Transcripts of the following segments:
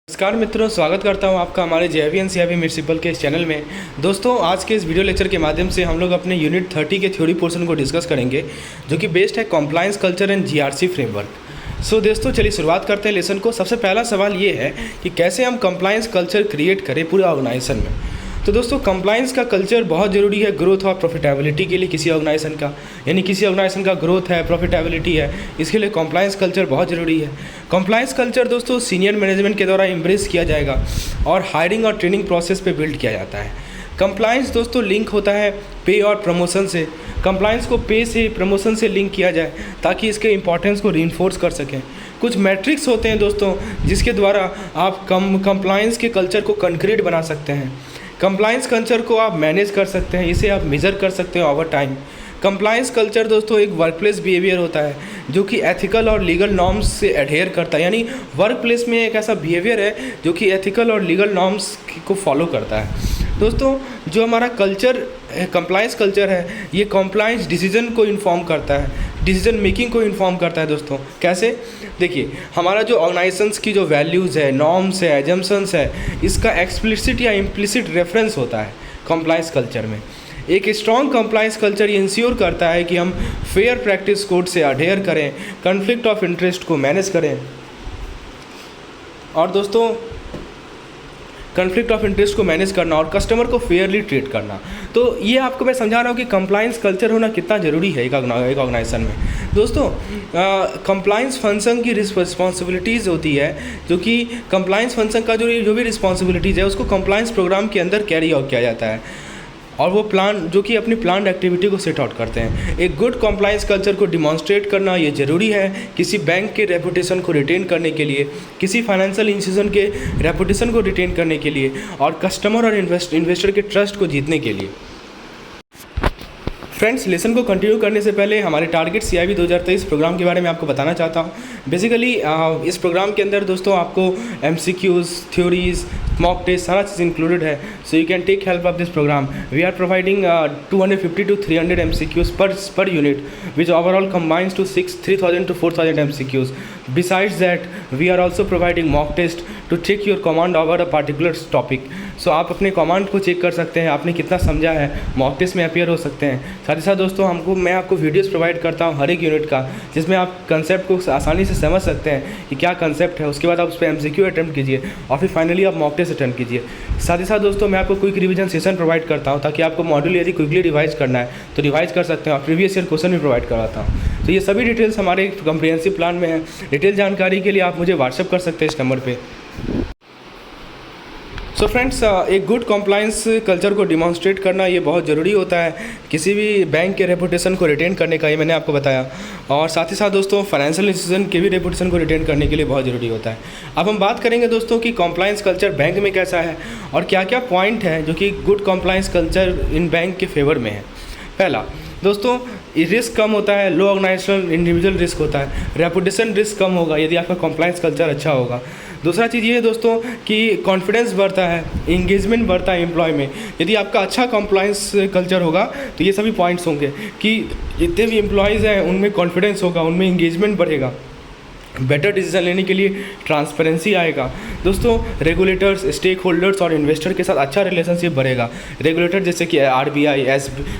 नमस्कार मित्रों, स्वागत करता हूं आपका हमारे JVNCIB म्यूनिसिपल के इस चैनल में। दोस्तों, आज के इस वीडियो लेक्चर के माध्यम से हम लोग अपने यूनिट 30 के थ्योरी पोर्शन को डिस्कस करेंगे, जो कि बेस्ड है compliance culture and GRC framework. So दोस्तों, चलिए शुरुआत करते हैं लेसन को। सबसे पहला सवाल ये है कि कैसे हम कम्प्लायंस कल्चर क्रिएट करें पूरे ऑर्गेनाइजेशन में। तो दोस्तों, कंप्लायंस का कल्चर बहुत ज़रूरी है ग्रोथ और प्रॉफिटेबिलिटी के लिए किसी ऑर्गेनाइजेशन का। यानी किसी ऑर्गेनाइजेशन का ग्रोथ है, प्रॉफिटेबिलिटी है, इसके लिए कंप्लायंस कल्चर बहुत ज़रूरी है। कंप्लायंस कल्चर दोस्तों सीनियर मैनेजमेंट के द्वारा एम्ब्रेस किया जाएगा और हायरिंग और ट्रेनिंग प्रोसेस पे बिल्ड किया जाता है। कंप्लायंस दोस्तों लिंक होता है पे और प्रमोशन से। कंप्लायंस को पे से, प्रमोशन से लिंक किया जाए ताकि इसके इंपॉर्टेंस को रीइंफोर्स कर सकें। कुछ मैट्रिक्स होते हैं दोस्तों जिसके द्वारा आप कंप्लायंस के कल्चर को कंक्रीट बना सकते हैं। कंप्लायंस कल्चर को आप मैनेज कर सकते हैं, इसे आप मेज़र कर सकते हैं ओवर टाइम। कंप्लायंस कल्चर दोस्तों एक वर्कप्लेस बिहेवियर होता है जो कि एथिकल और लीगल नॉर्म्स से एडहेयर करता है। यानी वर्कप्लेस में एक ऐसा बिहेवियर है जो कि एथिकल और लीगल नॉर्म्स को फॉलो करता है। दोस्तों, जो हमारा कल्चर कंप्लायंस कल्चर है, ये कंप्लायंस डिसीजन को इन्फॉर्म करता है, डिसीजन मेकिंग को इन्फॉर्म करता है। दोस्तों कैसे? देखिए, हमारा जो ऑर्गेनाइजेशंस की जो वैल्यूज़ है, नॉर्म्स है, एजम्पशंस है, इसका एक्सप्लिसिट या इम्प्लिसिट रेफरेंस होता है कंप्लायंस कल्चर में। एक स्ट्रॉन्ग कंप्लायंस कल्चर ये इंश्योर करता है कि हम फेयर प्रैक्टिस कोड से अडेयर करें, कॉन्फ्लिक्ट ऑफ इंटरेस्ट को मैनेज करें और दोस्तों कॉन्फ्लिक्ट ऑफ इंटरेस्ट को मैनेज करना और कस्टमर को फेयरली ट्रीट करना। तो ये आपको मैं समझा रहा हूँ कि कंप्लायंस कल्चर होना कितना ज़रूरी है एक ऑर्गेनाइजेशन में। दोस्तों, कंप्लायंस फंक्शन की रिस्पॉन्सिबिलिटीज़ होती है, जो कि कंप्लायंस फंक्शन का जो भी रिस्पॉन्सिबिलिटीज़ है उसको कंप्लायंस प्रोग्राम के अंदर कैरी आउट किया जाता है और वो प्लान जो कि अपनी प्लान एक्टिविटी को सेट आउट करते हैं। एक गुड कंप्लायंस कल्चर को डिमॉन्स्ट्रेट करना ये ज़रूरी है किसी बैंक के रेपुटेशन को रिटेन करने के लिए, किसी फाइनेंशियल इंस्टीट्यूशन के रेपुटेशन को रिटेन करने के लिए और कस्टमर और इन्वेस्टर के ट्रस्ट को जीतने के लिए। फ्रेंड्स, लेसन को कंटिन्यू करने से पहले हमारे टारगेट CIB 2023 प्रोग्राम के बारे में आपको बताना चाहता हूँ। बेसिकली इस प्रोग्राम के अंदर दोस्तों आपको MCQs, थ्योरीज, मॉक टेस्ट सारा चीज़ इंक्लूडेड है। So you can take help of this programme. We are providing 250 to 300 MCQs per unit, which overall combines to 3,000 to 4,000 MCQs. Besides that, we are also providing mock test to check your command over a particular topic. सो आप अपने command को check कर सकते हैं, आपने कितना समझा है, मॉक टेस्ट में अपीयर हो सकते हैं। साथ ही साथ दोस्तों मैं आपको वीडियोस प्रोवाइड करता हूं हर एक यूनिट का, जिसमें आप कंसेप्ट को आसानी से समझ सकते हैं कि क्या कंसेप्ट है। उसके बाद आप उस पर MCQ अटैम्प्ट कीजिए और फिर फाइनली आप मॉक टेस्ट अटैम्प्ट कीजिए। साथ ही साथ दोस्तों मैं आपको क्विक रिवीजन सेशन प्रोवाइड करता हूँ ताकि आपको मॉड्यूल यदि क्विकली रिवाइज करना है तो रिवाइज कर सकते हैं और प्रीवियस ईयर क्वेश्चन भी प्रोवाइड कराता हूँ। तो ये सभी डिटेल्स हमारे कम्प्रिहेंसिव प्लान में है। डिटेल जानकारी के लिए आप मुझे व्हाट्सएप कर सकते हैं इस नंबर पर। सो फ्रेंड्स, एक गुड कंप्लायंस कल्चर को डिमॉन्स्ट्रेट करना ये बहुत ज़रूरी होता है किसी भी बैंक के रेपुटेशन को रिटेन करने का, ये मैंने आपको बताया। और साथ ही साथ दोस्तों फाइनेंशियल इंस्टीट्यूशन के भी रेपुटेशन को रिटेन करने के लिए बहुत ज़रूरी होता है। अब हम बात करेंगे दोस्तों कि कंप्लायंस कल्चर बैंक में कैसा है और क्या क्या पॉइंट है जो कि good compliance culture in bank के फेवर में है। पहला दोस्तों, रिस्क कम होता है, लो ऑर्गेनाइजेशनल इंडिविजुअल रिस्क होता है, रेपुटेशन रिस्क कम होगा यदि आपका कंप्लायंस कल्चर अच्छा होगा। दूसरा चीज़ ये है दोस्तों कि कॉन्फिडेंस बढ़ता है, इंगेजमेंट बढ़ता है एम्प्लॉय में। यदि आपका अच्छा कंप्लायंस कल्चर होगा तो ये सभी पॉइंट्स होंगे कि जितने भी एम्प्लॉयज़ हैं उनमें कॉन्फिडेंस होगा, उनमें इंगेजमेंट बढ़ेगा, बेटर डिसीजन लेने के लिए ट्रांसपेरेंसी आएगा। दोस्तों, रेगुलेटर्स, स्टेक होल्डर्स और इन्वेस्टर के साथ अच्छा रिलेशनशिप बढ़ेगा। रेगुलेटर जैसे कि RBI,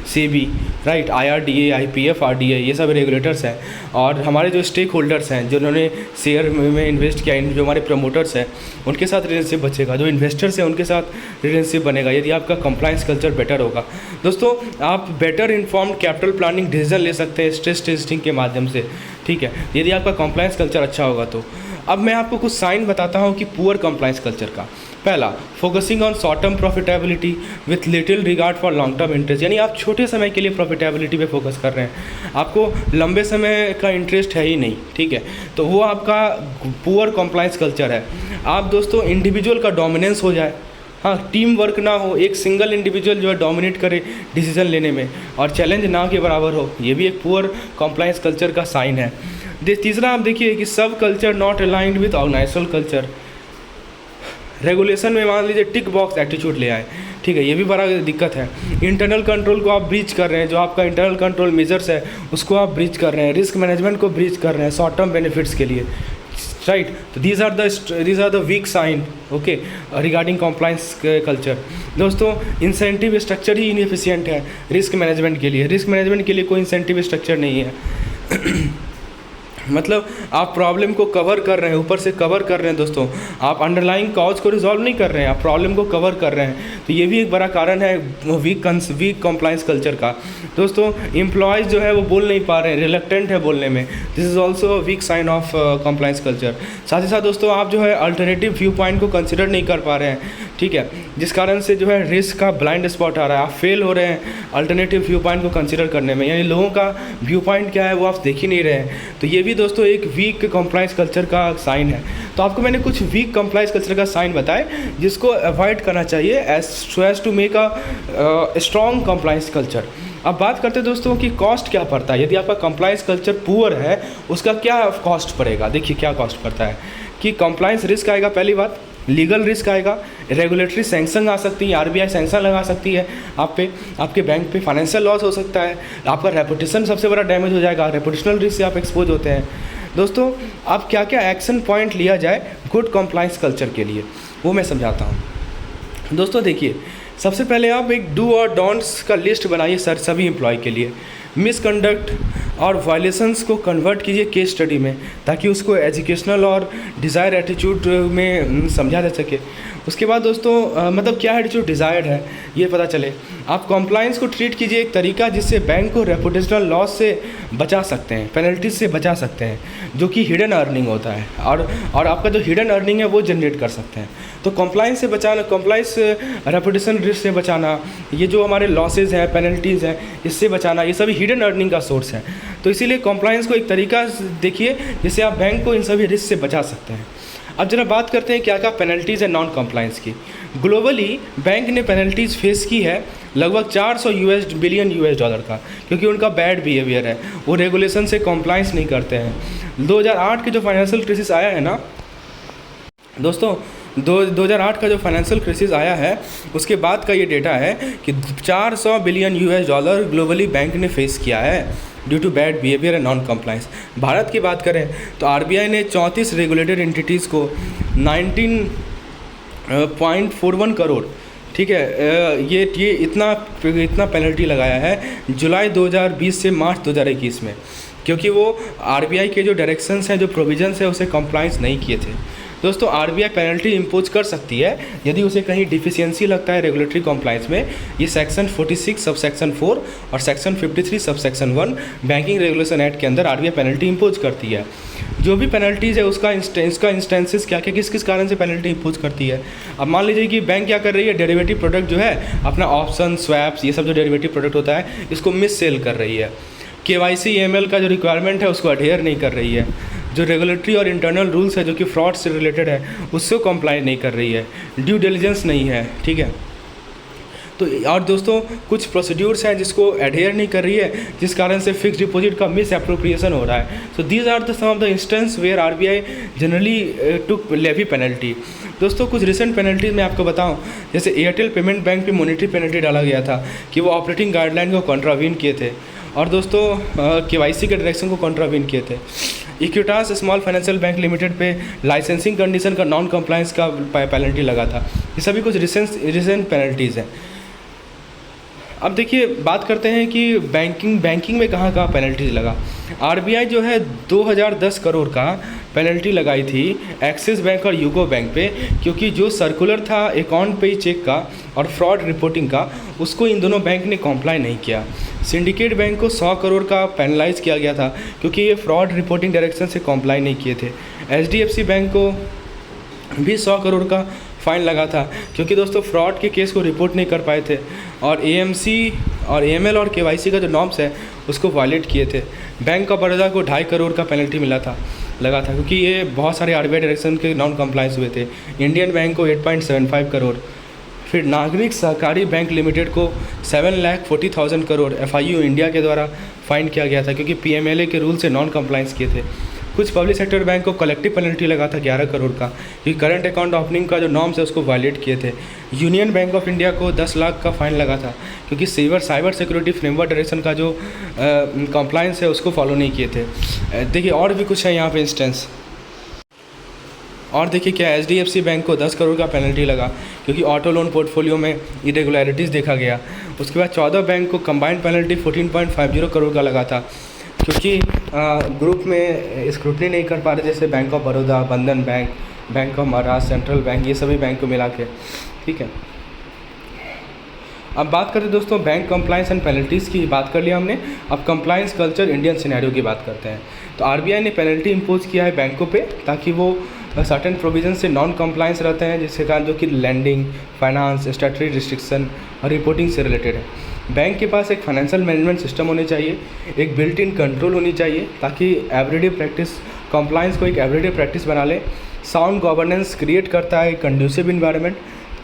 SEBI, right, IRDA, IPF, RDA, ये सब रेगुलेटर्स हैं। और हमारे जो स्टेक होल्डर्स हैं जिन्होंने शेयर में इन्वेस्ट किया, जो हमारे प्रमोटर्स हैं उनके साथ रिलेशनशिप बचेगा। जो इन्वेस्टर्स हैं उनके साथ रिलेशनशिप बनेगा यदि आपका कंप्लायंस कल्चर बेटर होगा। दोस्तों, आप better informed capital planning decision ले सकते हैं स्ट्रेस टेस्टिंग के माध्यम से, ठीक है, यदि आपका कंप्लायंस कल्चर अच्छा होगा तो। अब मैं आपको कुछ साइन बताता हूँ कि पुअर कंप्लायंस कल्चर का। पहला, focusing on short term profitability with little regard for long term interest. यानी आप छोटे समय के लिए प्रॉफिटेबिलिटी पे फोकस कर रहे हैं, आपको लंबे समय का इंटरेस्ट है ही नहीं, ठीक है, तो वो आपका पुअर कंप्लायंस कल्चर है। आप दोस्तों इंडिविजुअल का डोमिनेंस हो जाए, हाँ, टीम वर्क ना हो, एक सिंगल इंडिविजुअल जो है डोमिनेट करे डिसीजन लेने में और चैलेंज ना के बराबर हो, ये भी एक पुअर कंप्लायंस कल्चर का साइन है। तीसरा आप देखिए कि सब culture not aligned with organisational culture. Regulation में मान लीजिए टिक बॉक्स एटीट्यूड ले आए, ठीक है, ये भी बड़ा दिक्कत है। इंटरनल कंट्रोल को आप ब्रीच कर रहे हैं, जो आपका इंटरनल कंट्रोल मेजर्स है उसको आप ब्रीच कर रहे हैं, रिस्क मैनेजमेंट को ब्रीच कर रहे हैं शॉर्ट टर्म बेनिफिट्स के लिए। राइट। तो these are the weak sign okay regarding compliance culture. दोस्तों इंसेंटिव स्ट्रक्चर ही इनएफिशिएंट है रिस्क मैनेजमेंट के लिए। रिस्क मैनेजमेंट के लिए कोई इंसेंटिव स्ट्रक्चर नहीं है मतलब आप प्रॉब्लम को कवर कर रहे हैं, ऊपर से कवर कर रहे हैं दोस्तों, आप अंडरलाइंग कॉज को रिजॉल्व नहीं कर रहे हैं, आप प्रॉब्लम को कवर कर रहे हैं। तो ये भी एक बड़ा कारण है वीक कॉम्प्लाइंस कल्चर का। दोस्तों एम्प्लॉयज़ जो है वो बोल नहीं पा रहे हैं, रिलक्टेंट है बोलने में, this is also weak sign of compliance culture. साथ ही साथ दोस्तों आप जो है अल्टरनेटिव व्यू पॉइंट को कंसिडर नहीं कर पा रहे हैं, ठीक है, जिस कारण से जो है रिस्क का ब्लाइंड स्पॉट आ रहा है, आप फेल हो रहे हैं अल्टरनेटिव व्यू पॉइंट को कंसिडर करने में, यानी लोगों का व्यू पॉइंट क्या है वो आप देख ही नहीं रहे हैं। तो ये भी दोस्तों एक वीक कॉम्प्लाइंस कल्चर का साइन है। तो आपको मैंने कुछ वीक कॉम्प्लाइंस कल्चर का साइन बताए जिसको अवॉइड करना चाहिए as to make a strong compliance culture. अब बात करते हैं दोस्तों कि कॉस्ट क्या पड़ता है यदि आपका कॉम्प्लाइंस कल्चर पुअर है, उसका क्या कॉस्ट पड़ेगा। देखिए क्या कॉस्ट पड़ता है कि कॉम्प्लाइंस रिस्क आएगा, पहली बात लीगल रिस्क आएगा, रेगुलेटरी सैंक्शन आ सकती है, आरबीआई सैंक्शन लगा सकती है आप पे, आपके बैंक पे, फाइनेंशियल लॉस हो सकता है, आपका रेपुटेशन सबसे बड़ा डैमेज हो जाएगा, रेपुटेशनल रिस्क से आप एक्सपोज होते हैं। दोस्तों अब क्या क्या एक्शन पॉइंट लिया जाए गुड कॉम्प्लाइंस कल्चर के लिए वो मैं समझाता हूँ। दोस्तों देखिए सबसे पहले आप एक डू और डोंट्स का लिस्ट बनाइए सर सभी एम्प्लॉय के लिए, मिसकंडक्ट और वायलेशंस को कन्वर्ट कीजिए केस स्टडी में ताकि उसको एजुकेशनल और डिज़ायर एटीट्यूड में समझा जा सके। उसके बाद दोस्तों मतलब क्या एटीट्यूड डिज़ायर्ड है ये पता चले। आप कॉम्प्लाइंस को ट्रीट कीजिए एक तरीका जिससे बैंक को रेपुटेशनल लॉस से बचा सकते हैं, पेनल्टीज से बचा सकते हैं, जो कि हिडन अर्निंग होता है और आपका जो हिडन अर्निंग है वो जनरेट कर सकते हैं। तो कॉम्प्लाइंस से बचाना, कॉम्प्लाइंस रेपुटेशन रिस्क से बचाना, ये जो हमारे लॉसेज हैं, पेनल्टीज़ हैं, इससे बचाना, ये सभी हिडन अर्निंग का सोर्स है। तो इसीलिए कॉम्प्लाइंस को एक तरीका देखिए जिससे आप बैंक को इन सभी रिस्क से बचा सकते हैं। अब जरा बात करते हैं क्या क्या पेनल्टीज़ है नॉन कॉम्प्लाइंस की। ग्लोबली बैंक ने पेनल्टीज़ फेस की है लगभग 400 बिलियन यूएस डॉलर का, क्योंकि उनका बैड बिहेवियर है, वो रेगुलेशन से कॉम्प्लाइंस नहीं करते हैं। 2008 के जो फाइनेंशियल क्राइसिस आया है ना दोस्तों, 2008 का जो फाइनेंशियल क्राइसिस आया है उसके बाद का ये डेटा है कि 400 billion US dollar globally bank ने फेस किया है due to bad behaviour and non compliance. Bharat की बात करें तो आरबीआई ने 34 रेगुलेटेड एंटिटीज़ को 19.41 करोड़, ठीक है, ये इतना पेनल्टी लगाया है जुलाई 2020 से मार्च 2021 में, क्योंकि वो आरबीआई के जो डायरेक्शंस हैं, जो प्रोविजंस हैं, उसे कंप्लाइंस नहीं किए थे। दोस्तों आरबीआई पेनल्टी इम्पोज कर सकती है यदि उसे कहीं डिफिशियंसी लगता है रेगुलेटरी कॉम्प्लाइंस में। ये सेक्शन 46 सब सेक्शन 4 और section 53 sub section 1 banking regulation act के अंदर आरबीआई पेनल्टी इम्पोज करती है। जो भी पेनल्टीज़ है उसका इंस्टेंसेस क्या क्या किस किस कारण से पेनल्टी इम्पोज करती है। अब मान लीजिए कि बैंक क्या कर रही है, डेरिवेटिव प्रोडक्ट जो है अपना ऑप्शन स्वैप्स ये सब जो डेरिवेटिव प्रोडक्ट होता है इसको मिस सेल कर रही है, केवाईसी एएमएल का जो रिक्वायरमेंट है उसको अडेयर नहीं कर रही है, जो रेगुलेटरी और इंटरनल रूल्स है जो कि फ्रॉड से रिलेटेड है उससे कंप्लाई नहीं कर रही है, ड्यू डिलिजेंस नहीं है, ठीक है। तो और दोस्तों कुछ प्रोसीड्यूर्स हैं जिसको एडहेयर नहीं कर रही है, जिस कारण से फिक्स डिपॉजिट का मिस एप्रोप्रिएशन हो रहा है। So these are the some of the instance where RBI generally took levy penalty. दोस्तों कुछ रिसेंट पेनल्टीज मैं आपको बताऊं, जैसे एयरटेल पेमेंट बैंक पे मॉनेटरी पेनल्टी डाला गया था कि वो ऑपरेटिंग गाइडलाइन को कॉन्ट्रावीन किए थे, और दोस्तों केवाईसी के डायरेक्शन को कॉन्ट्रावीन किए थे। Equitas small financial bank limited पे लाइसेंसिंग कंडीशन का नॉन कंप्लायंस का पेनल्टी लगा था। ये सभी कुछ रिसेंट पेनल्टीज़ हैं। अब देखिए बात करते हैं कि बैंकिंग में कहाँ कहाँ पेनल्टीज लगा। आरबीआई जो है 2010 करोड़ का पेनल्टी लगाई थी एक्सिस बैंक और यूको बैंक पे, क्योंकि जो सर्कुलर था अकाउंट पे चेक का और फ्रॉड रिपोर्टिंग का उसको इन दोनों बैंक ने कॉम्प्लाई नहीं किया। सिंडिकेट बैंक को 100 करोड़ का पेनलाइज किया गया था क्योंकि ये फ्रॉड रिपोर्टिंग डायरेक्शन से कॉम्प्लाई नहीं किए थे। एचडीएफसी बैंक को भी 100 करोड़ का फ़ाइन लगा था क्योंकि दोस्तों फ्रॉड के केस को रिपोर्ट नहीं कर पाए थे, और एएमसी और एएमएल और केवाईसी का जो नॉर्म्स है उसको वायलेट किए थे। बैंक ऑफ बड़ौदा को 2.5 करोड़ का पेनल्टी लगा था क्योंकि ये बहुत सारे आरबीआई डायरेक्शन के नॉन कंप्लायंस हुए थे। इंडियन बैंक को 8.75 करोड़, फिर नागरिक सहकारी बैंक लिमिटेड को 7,40,000 करोड़ एफआईयू इंडिया के द्वारा फाइन किया गया था क्योंकि पीएमएलए के रूल से नॉन कंप्लायंस किए थे। कुछ पब्लिक सेक्टर बैंक को कलेक्टिव पेनल्टी लगा था 11 करोड़ का, क्योंकि करंट अकाउंट ओपनिंग का जो नॉर्म्स है उसको वायलेट किए थे। यूनियन बैंक ऑफ इंडिया को 10 लाख का फाइन लगा था क्योंकि साइबर सिक्योरिटी फ्रेमवर्क डायरेक्शन का जो कंप्लायंस है उसको फॉलो नहीं किए थे। देखिए और भी कुछ है यहाँ पे इंस्टेंस। और देखिए क्या HDFC बैंक को 10 करोड़ का पेनल्टी लगा क्योंकि ऑटो लोन पोर्टफोलियो में इरेगुलरिटीज़ देखा गया। उसके बाद 14 बैंक को कंबाइंड पेनल्टी 14.50 करोड़ का लगा था क्योंकि ग्रुप में स्क्रूटनी नहीं कर पा रहे, जैसे बैंक ऑफ बड़ौदा, बंधन bank, bank of Maharashtra, central bank, ये सभी बैंक को मिला के। ठीक है, अब बात करते हैं दोस्तों बैंक कंप्लाइंस एंड पेनल्टीज़ की। बात कर लिया हमने, अब कंप्लाइंस कल्चर इंडियन सिनेरियो की बात करते हैं। तो RBI ने पेनल्टी इम्पोज किया है बैंकों पे ताकि वो सर्टेन प्रोविजन से नॉन कंप्लाइंस रहते हैं, जिसके कारण जो कि लैंडिंग, फाइनेंस, स्टैट्यूटरी रिस्ट्रिक्शन और रिपोर्टिंग से रिलेटेड है। बैंक के पास एक फाइनेंशियल मैनेजमेंट सिस्टम होनी चाहिए, एक बिल्ट इन कंट्रोल होनी चाहिए ताकि एवरीडे प्रैक्टिस कंप्लाइंस को एक एवरीडे प्रैक्टिस बना ले। साउंड गवर्नेंस क्रिएट करता है कंड्यूसिव इन्वायरमेंट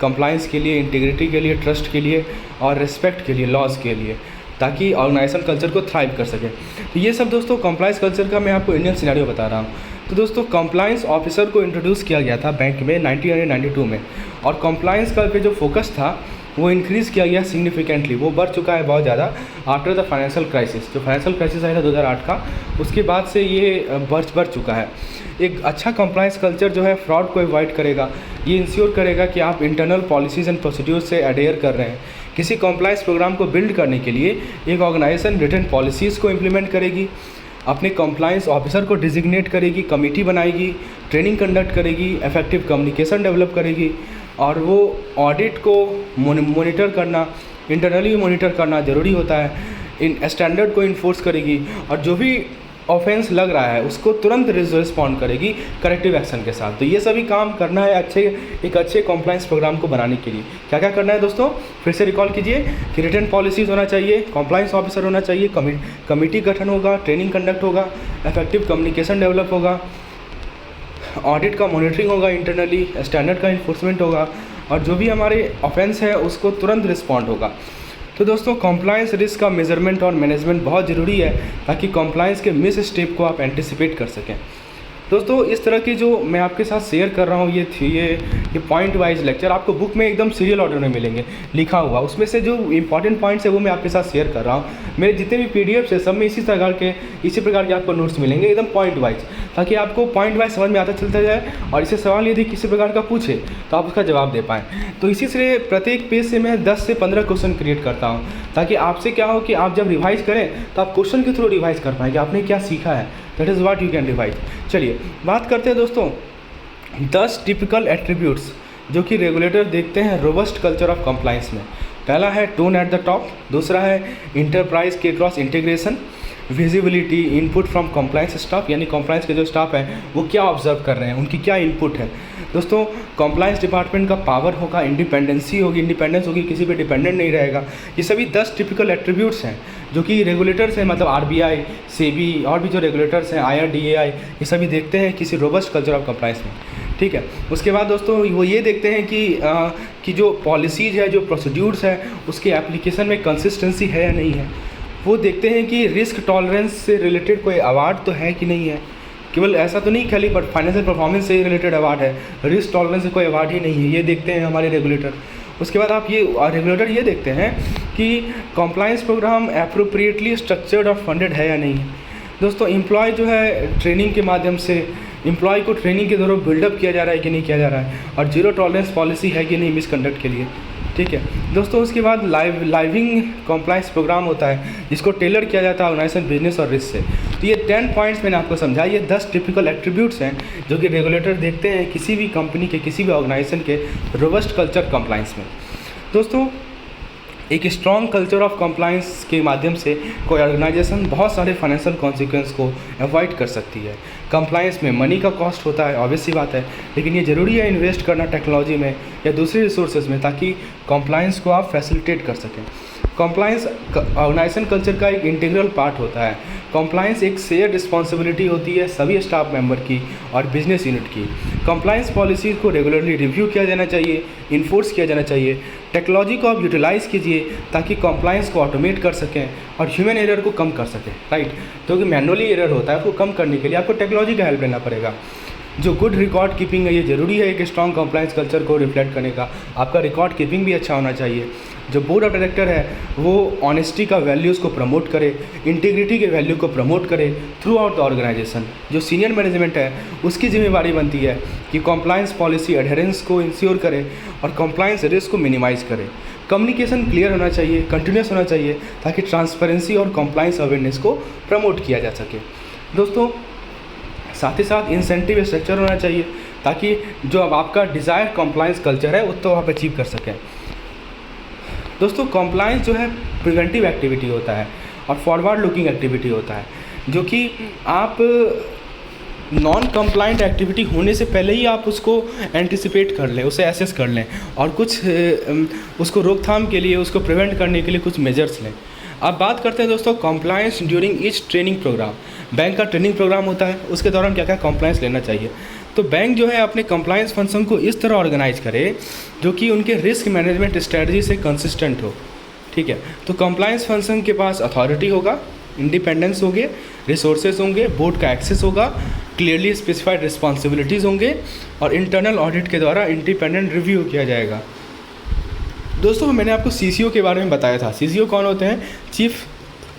कंप्लाइंस के लिए, इंटीग्रिटी के लिए, ट्रस्ट के लिए और रिस्पेक्ट के लिए, लॉज के लिए, ताकि ऑर्गेनाइजेशन कल्चर को थ्राइव कर सके। तो ये सब दोस्तों कंप्लाइंस कल्चर का मैं आपको इंडियन सिनेरियो बता रहा हूँ। तो दोस्तों कंप्लाइंस ऑफिसर को इंट्रोड्यूस किया गया था बैंक में 1992 में, और कंप्लाइंस का पे जो फोकस था वो इंक्रीज़ किया गया सिग्निफिकेंटली, वो बढ़ चुका है बहुत ज़्यादा आफ्टर द फाइनेंशियल क्राइसिस। जो फाइनेंशियल क्राइसिस आया था 2008 का, उसके बाद से ये बढ़ चुका है। एक अच्छा कंप्लाइंस कल्चर जो है फ्रॉड को अवॉइड करेगा, ये इंश्योर करेगा कि आप इंटरनल पॉलिसीज़ एंड प्रोसीड्यूर से अडेयर कर रहे हैं। किसी कंप्लाइंस प्रोग्राम को बिल्ड करने के लिए एक ऑर्गेनाइजेशन रिटन पॉलिसीज़ को इम्प्लीमेंट करेगी, अपने कंप्लाइंस ऑफिसर को डिजिग्नेट करेगी, कमेटी बनाएगी, ट्रेनिंग कंडक्ट करेगी, इफेक्टिव कम्युनिकेशन डेवलप करेगी, और वो ऑडिट को मॉनिटर करना, इंटरनली मॉनिटर करना ज़रूरी होता है, इन स्टैंडर्ड को इन्फोर्स करेगी, और जो भी ऑफेंस लग रहा है उसको तुरंत रिस्पॉन्ड करेगी करेक्टिव एक्शन के साथ। तो ये सभी काम करना है एक अच्छे कंप्लाइंस प्रोग्राम को बनाने के लिए। क्या क्या करना है दोस्तों, फिर से रिकॉल कीजिए कि रिटन पॉलिसीज़ होना चाहिए, कंप्लाइंस ऑफिसर होना चाहिए, कमेटी गठन होगा, ट्रेनिंग कंडक्ट होगा, इफेक्टिव कम्युनिकेशन डेवलप होगा, ऑडिट का मॉनिटरिंग होगा, इंटरनली स्टैंडर्ड का इन्फोर्समेंट होगा, और जो भी हमारे ऑफेंस है उसको तुरंत रिस्पॉन्ड होगा। तो दोस्तों कंप्लाइंस रिस्क का मेजरमेंट और मैनेजमेंट बहुत ज़रूरी है ताकि कंप्लाइंस के मिस स्टेप को आप एंटिसिपेट कर सकें। दोस्तों इस तरह की जो मैं आपके साथ शेयर कर रहा हूँ ये पॉइंट वाइज लेक्चर आपको बुक में एकदम सीरियल ऑर्डर में मिलेंगे लिखा हुआ। उसमें से जो इंपॉर्टेंट पॉइंट्स है वो मैं आपके साथ शेयर कर रहा हूँ। मेरे जितने भी PDFs है सब में इसी प्रकार के आपको नोट्स मिलेंगे एकदम पॉइंट वाइज, ताकि आपको पॉइंट वाइज समझ में आता चलता जाए, और इसे सवाल यदि किसी प्रकार का पूछे तो आप उसका जवाब दे पाएँ। तो इसी से प्रत्येक पेज से मैं 10 से 15 क्वेश्चन क्रिएट करता हूँ, ताकि आपसे क्या हो कि आप जब रिवाइज करें तो आप क्वेश्चन के थ्रू रिवाइज कर पाएँ कि आपने क्या सीखा है। That is what you can revise. चलिए बात करते हैं दोस्तों 10 टिपिकल एट्रीब्यूट्स जो कि रेगुलेटर देखते हैं रोबस्ट कल्चर ऑफ कंप्लाइंस में। पहला है टोन एट द टॉप, दूसरा है इंटरप्राइज के cross integration, visibility, input from compliance staff, यानी कंप्लाइंस के जो स्टाफ हैं वो क्या ऑब्जर्व कर रहे हैं, उनकी क्या इनपुट है। दोस्तों कंप्लाइंस डिपार्टमेंट का पावर होगा, इंडिपेंडेंस होगी, किसी पे डिपेंडेंट नहीं रहेगा। ये सभी 10 टिपिकल एट्रीब्यूट्स हैं जो कि रेगुलेटर्स हैं, मतलब RBI, SEBI और भी जो रेगुलेटर्स हैं, IRDAI, ये सभी देखते हैं किसी रोबस्ट कल्चर ऑफ कंप्लाइंस में। ठीक है, उसके बाद दोस्तों वो ये देखते हैं कि जो पॉलिसीज़ है, जो प्रोसीड्यूर्स है, उसके एप्लीकेशन में कंसिस्टेंसी है या नहीं है। वो देखते हैं कि रिस्क टॉलरेंस से रिलेटेड कोई अवार्ड तो है कि नहीं है। केवल ऐसा तो नहीं खाली फाइनेंशियल परफॉर्मेंस से रिलेटेड अवार्ड है, रिस्क टॉलरेंस से कोई अवार्ड ही नहीं है, ये देखते हैं हमारे रेगुलेटर। उसके बाद आप रेगुलेटर ये देखते हैं कि कंप्लाइंस प्रोग्राम एप्रोप्रिएटली स्ट्रक्चर्ड और फंडेड है या नहीं है। दोस्तों एम्प्लॉय जो है ट्रेनिंग के माध्यम से एम्प्लॉय को ट्रेनिंग के दौरान बिल्डअप किया जा रहा है कि नहीं किया जा रहा है, और जीरो टॉलरेंस पॉलिसी है कि नहीं मिसकंडक्ट के लिए। ठीक है दोस्तों, उसके बाद लाइविंग कंप्लाइंस प्रोग्राम होता है जिसको टेलर किया जाता है ऑर्गेनाइजेशन, बिजनेस और रिस्क से। तो ये 10 पॉइंट्स मैंने आपको समझा, ये 10 टिपिकल एट्रीब्यूट्स हैं जो कि रेगुलेटर देखते हैं किसी भी कंपनी के, किसी भी ऑर्गेनाइजेशन के रोबस्ट कल्चर कंप्लाइंस में। दोस्तों एक स्ट्रॉन्ग कल्चर ऑफ कंप्लाइंस के माध्यम से कोई ऑर्गेनाइजेशन बहुत सारे फाइनेंशियल कॉन्सिक्वेंस को अवॉइड कर सकती है। कंप्लाइंस में मनी का कॉस्ट होता है, ऑब्वियस सी बात है, लेकिन ये ज़रूरी है इन्वेस्ट करना टेक्नोलॉजी में या दूसरे रिसोर्सेज में, ताकि कंप्लाइंस को आप फैसिलिटेट कर सकें। कंप्लाइंस ऑर्गेनाइजेशन कल्चर का एक इंटीग्रल पार्ट होता है। कंप्लाइंस एक शेयर रिस्पॉन्सिबिलिटी होती है सभी स्टाफ मेंबर की और बिजनेस यूनिट की। कंप्लाइंस पॉलिसीज़ को रेगुलरली रिव्यू किया जाना चाहिए, इन्फोर्स किया जाना चाहिए। टेक्नोलॉजी को आप यूटिलाइज़ कीजिए ताकि कंप्लाइंस को ऑटोमेट कर सकें और ह्यूमन एरर को कम कर सकें, राइट। तो कि मैनुअली एरर होता है उसको कम करने के लिए आपको टेक्नोलॉजी का हेल्प लेना पड़ेगा। जो गुड रिकॉर्ड कीपिंग है, ये ज़रूरी है एक स्ट्रॉन्ग कंप्लाइंस कल्चर को रिफ्लेक्ट करने का। आपका रिकॉर्ड कीपिंग भी अच्छा होना चाहिए। जो बोर्ड ऑफ डायरेक्टर है वो ऑनेस्टी का वैल्यूज़ को प्रमोट करे, इंटीग्रिटी के वैल्यू को प्रमोट करे थ्रू आउट द ऑर्गेनाइजेशन। जो सीनियर मैनेजमेंट है उसकी जिम्मेदारी बनती है कि कंप्लायंस पॉलिसी एडहेरेंस को इंश्योर करे और कंप्लायंस रिस्क को मिनिमाइज़ करे। कम्युनिकेशन क्लियर होना चाहिए, कंटिन्यूस होना चाहिए, ताकि ट्रांसपेरेंसी और कंप्लायंस अवेयरनेस को प्रमोट किया जा सके। दोस्तों साथ ही साथ इंसेंटिव स्ट्रक्चर होना चाहिए ताकि जो अब आपका डिज़ायर कंप्लायंस कल्चर है उसको आप अचीव कर सकें। दोस्तों कंप्लायंस जो है प्रिवेंटिव एक्टिविटी होता है और फॉरवर्ड लुकिंग एक्टिविटी होता है, जो कि आप नॉन कंप्लाइंट एक्टिविटी होने से पहले ही आप उसको एंटिसिपेट कर लें, उसे एसेस कर लें और कुछ उसको रोकथाम के लिए, उसको प्रिवेंट करने के लिए कुछ मेजर्स लें। अब बात करते हैं दोस्तों compliance during each training programme. Bank का ट्रेनिंग प्रोग्राम होता है, उसके दौरान क्या क्या कंप्लायंस लेना चाहिए। तो बैंक जो है अपने कंप्लायंस फंक्शन को इस तरह ऑर्गेनाइज करे जो कि उनके रिस्क मैनेजमेंट स्ट्रेटजी से कंसिस्टेंट हो। ठीक है, तो कंप्लायंस फंक्शन के पास अथॉरिटी होगा, इंडिपेंडेंस होंगे, रिसोर्सेज होंगे, बोर्ड का एक्सेस होगा, क्लियरली स्पेसिफाइड रिस्पॉन्सिबिलिटीज़ होंगे और इंटरनल ऑडिट के द्वारा इंडिपेंडेंट रिव्यू किया जाएगा। दोस्तों मैंने आपको सीसीओ के बारे में बताया था। सीसीओ कौन होते हैं? Chief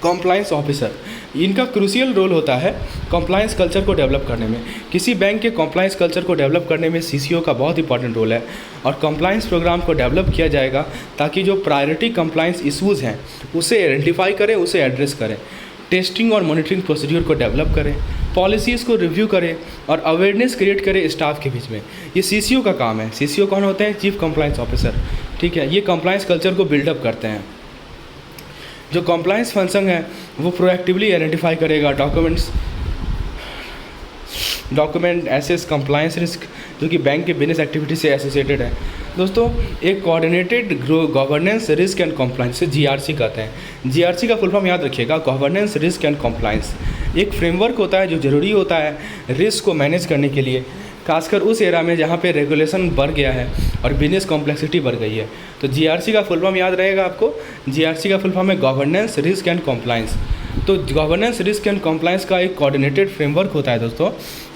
compliance officer. इनका क्रूशियल रोल होता है कंप्लायंस कल्चर को डेवलप करने में। किसी बैंक के कंप्लायंस कल्चर को डेवलप करने में सीसीओ का बहुत इंपॉर्टेंट रोल है और कंप्लायंस प्रोग्राम को डेवलप किया जाएगा ताकि जो प्रायोरिटी कंप्लायंस इशूज़ हैं उसे आइडेंटिफाई करें, उसे एड्रेस करें, टेस्टिंग और मॉनिटरिंग प्रोसीड्यूर को डेवलप करें, पॉलिसीज़ को रिव्यू करें और अवेयरनेस क्रिएट करें स्टाफ के बीच में। ये सीसीओ का काम है। सीसीओ कौन होते हैं? Chief compliance officer. ठीक है, ये कंप्लायंस कल्चर को बिल्डअप करते हैं। जो कंप्लायंस फंक्शन है वो प्रोएक्टिवली आइडेंटिफाई करेगा डॉक्यूमेंट एसेस कंप्लायंस रिस्क जो कि बैंक के बिजनेस एक्टिविटी से एसोसिएटेड है। दोस्तों एक coordinated governance risk and compliance से जीआरसी कहते हैं। जीआरसी का फुल फॉर्म याद रखिएगा, गवर्नेंस रिस्क एंड कंप्लायंस। एक फ्रेमवर्क होता है जो ज़रूरी होता है रिस्क को मैनेज करने के लिए, खासकर उस एरा में जहाँ पे रेगुलेशन बढ़ गया है और बिजनेस कॉम्प्लेक्सिटी बढ़ गई है। तो जीआरसी का फुल फॉर्म याद रहेगा आपको। जीआरसी का फुल फॉर्म है गवर्नेंस रिस्क एंड कंप्लायंस। तो गवर्नेंस रिस्क एंड कंप्लायंस का एक कोऑर्डिनेटेड फ्रेमवर्क होता है दोस्तों,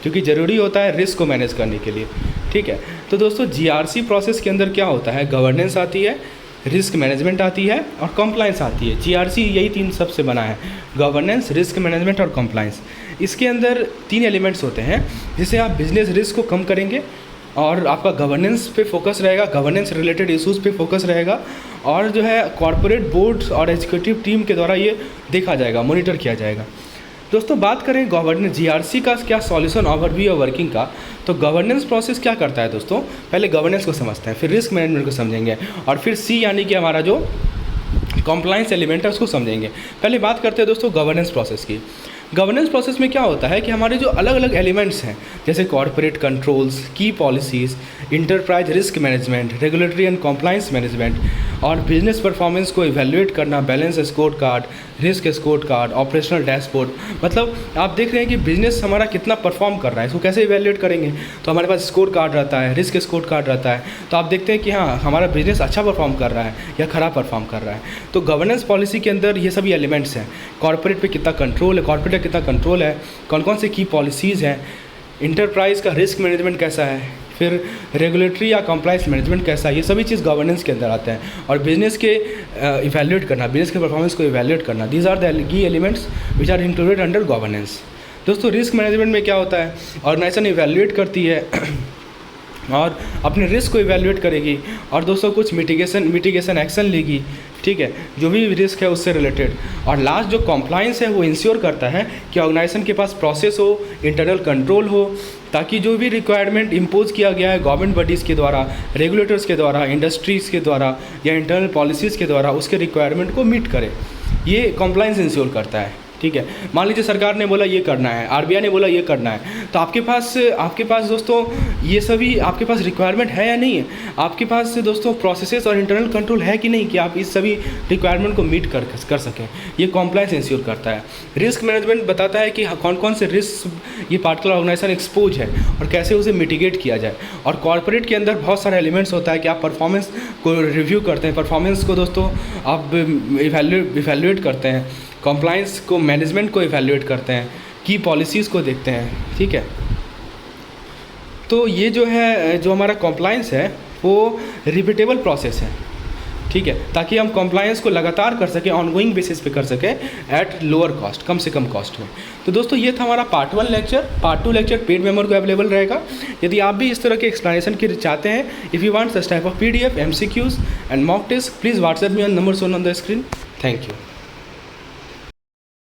जो कि ज़रूरी होता है रिस्क को मैनेज करने के लिए। ठीक है, तो दोस्तों जीआरसी प्रोसेस के अंदर क्या होता है? गवर्नेंस आती है, रिस्क मैनेजमेंट आती है और कंप्लायंस आती है। जीआरसी यही तीन सबसे बना है, गवर्नेंस, रिस्क मैनेजमेंट और कंप्लायंस। इसके अंदर 3 एलिमेंट्स होते हैं जिससे आप बिजनेस रिस्क को कम करेंगे और आपका गवर्नेंस पे फोकस रहेगा, गवर्नेंस रिलेटेड इश्यूज़ पे फोकस रहेगा और जो है कॉर्पोरेट बोर्ड्स और एग्जीक्यूटिव टीम के द्वारा ये देखा जाएगा, मॉनिटर किया जाएगा। दोस्तों बात करें गवर्नेंस जीआरसी का क्या सॉल्यूशन ओवरव्यू और वर्किंग का, तो गवर्नेंस प्रोसेस क्या करता है दोस्तों? पहले गवर्नेंस को समझते हैं, फिर रिस्क मैनेजमेंट को समझेंगे और फिर सी यानी कि हमारा जो कंप्लायंस एलिमेंट है उसको समझेंगे। पहले बात करते हैं दोस्तों गवर्नेंस प्रोसेस की। गवर्नेंस प्रोसेस में क्या होता है कि हमारे जो अलग अलग एलिमेंट्स हैं जैसे कॉर्पोरेट कंट्रोल्स, की policies, enterprise risk management, regulatory and compliance management और बिजनेस परफॉर्मेंस को इवैल्यूएट करना, balance score card, risk score card, operational dashboard. मतलब आप देख रहे हैं कि बिजनेस हमारा कितना परफॉर्म कर रहा है, इसको कैसे इवैल्यूएट करेंगे? तो हमारे पास स्कोर कार्ड रहता है, रिस्क स्कोर कार्ड रहता है, तो आप देखते हैं कि हाँ हमारा बिजनेस अच्छा परफॉर्म कर रहा है या ख़राब परफॉर्म कर रहा है। तो गवर्नेंस पॉलिसी के अंदर ये सभी एलिमेंट्स हैं। कॉर्पोरेट पे कितना कंट्रोल है, कॉर्पोरेट कितना कंट्रोल है, कौन कौन से की पॉलिसीज़ हैं, इंटरप्राइज का रिस्क मैनेजमेंट कैसा है, फिर रेगुलेटरी या कंप्लायंस मैनेजमेंट कैसा है, ये सभी चीज़ गवर्नेंस के अंदर आते हैं। और बिजनेस के इवैल्यूएट करना, बिजनेस के परफॉर्मेंस को इवैल्यूएट करना, these are the key elements which are included under governance. दोस्तों रिस्क मैनेजमेंट में क्या होता है? ऑर्गेनाइजेशन इवैल्यूएट करती है और अपने रिस्क को इवैल्यूएट करेगी और दोस्तों कुछ मिटिगेशन एक्शन लेगी। ठीक है, जो भी रिस्क है उससे रिलेटेड। और लास्ट जो कंप्लायंस है वो इंश्योर करता है कि ऑर्गेनाइजेशन के पास प्रोसेस हो, इंटरनल कंट्रोल हो, ताकि जो भी रिक्वायरमेंट इम्पोज किया गया है गवर्नमेंट बॉडीज़ के द्वारा, रेगुलेटर्स के द्वारा, इंडस्ट्रीज़ के द्वारा या इंटरनल पॉलिसीज़ के द्वारा उसके रिक्वायरमेंट को मीट करे। ये कंप्लायंस इंश्योर करता है। ठीक है, मान लीजिए सरकार ने बोला ये करना है, आरबीआई ने बोला ये करना है, तो आपके पास दोस्तों ये सभी आपके पास रिक्वायरमेंट है या नहीं है? आपके पास दोस्तों प्रोसेसेस और इंटरनल कंट्रोल है कि नहीं कि आप इस सभी रिक्वायरमेंट को मीट कर सकें? ये कंप्लायंस इंश्योर करता है। रिस्क मैनेजमेंट बताता है कि कौन कौन से रिस्क ये पार्टिकुलर ऑर्गेनाइजेशन एक्सपोज है और कैसे उसे मिटिगेट किया जाए। और कॉर्पोरेट के अंदर बहुत सारे एलिमेंट्स होता है कि आप परफॉर्मेंस को रिव्यू करते हैं, परफॉर्मेंस को दोस्तों आप इवैल्यूएट करते हैं, कंप्लायंस को मैनेजमेंट को इवैल्यूएट करते हैं, की पॉलिसीज़ को देखते हैं। ठीक है, तो ये जो है जो हमारा कंप्लायंस है वो रिपीटेबल प्रोसेस है। ठीक है, ताकि हम कंप्लायंस को लगातार कर सकें, ऑनगोइंग बेसिस पे कर सकें एट लोअर कॉस्ट, कम से कम कॉस्ट में। तो दोस्तों ये था हमारा part 1 lecture. Part 2 lecture paid member को अवेलेबल रहेगा। यदि आप भी इस तरह के एक्सप्लेनेशन की चाहते हैं, if you want such type of PDF, MCQs and mock test, please WhatsApp me on number shown on the screen. Thank you.